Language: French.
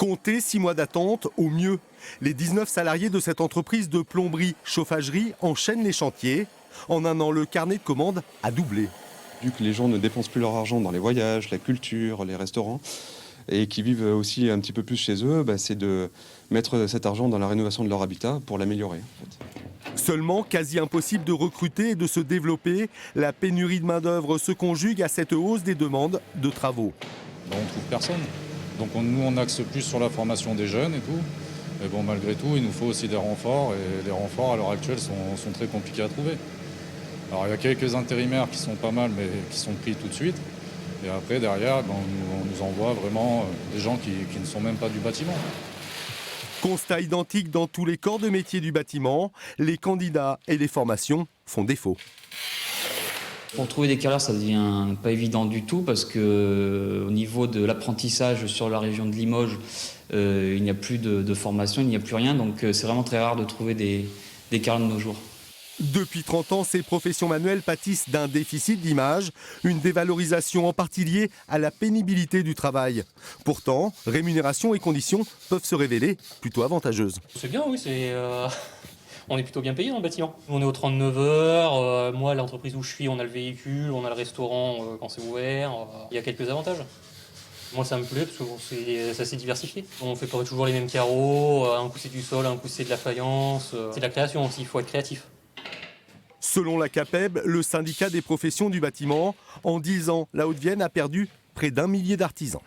Comptez 6 mois d'attente au mieux. Les 19 salariés de cette entreprise de plomberie-chauffagerie enchaînent les chantiers. En un an, le carnet de commandes a doublé. Vu que les gens ne dépensent plus leur argent dans les voyages, la culture, les restaurants, et qui vivent aussi un petit peu plus chez eux, c'est de mettre cet argent dans la rénovation de leur habitat pour l'améliorer. Seulement, quasi impossible de recruter et de se développer. La pénurie de main-d'œuvre se conjugue à cette hausse des demandes de travaux. On ne trouve personne. Donc nous, on axe plus sur la formation des jeunes et tout. Mais bon, malgré tout, il nous faut aussi des renforts. Et les renforts, à l'heure actuelle, sont très compliqués à trouver. Alors il y a quelques intérimaires qui sont pas mal, mais qui sont pris tout de suite. Et après, derrière, on nous envoie vraiment des gens qui ne sont même pas du bâtiment. Constat identique dans tous les corps de métier du bâtiment. Les candidats et les formations font défaut. Pour trouver des carrières, ça devient pas évident du tout parce que au niveau de l'apprentissage sur la région de Limoges, il n'y a plus de formation, il n'y a plus rien. Donc c'est vraiment très rare de trouver des carrières de nos jours. Depuis 30 ans, ces professions manuelles pâtissent d'un déficit d'image, une dévalorisation en partie liée à la pénibilité du travail. Pourtant, rémunération et conditions peuvent se révéler plutôt avantageuses. C'est bien, oui, on est plutôt bien payé dans le bâtiment. On est aux 39 heures, moi, l'entreprise où je suis, on a le véhicule, on a le restaurant quand c'est ouvert, il y a quelques avantages. Moi, ça me plaît parce que c'est assez diversifié. On fait pas toujours les mêmes carreaux, un coup c'est du sol, un coup c'est de la faïence. C'est de la création aussi, il faut être créatif. Selon la CAPEB, le syndicat des professions du bâtiment, en 10 ans, la Haute-Vienne a perdu près d'1 millier d'artisans.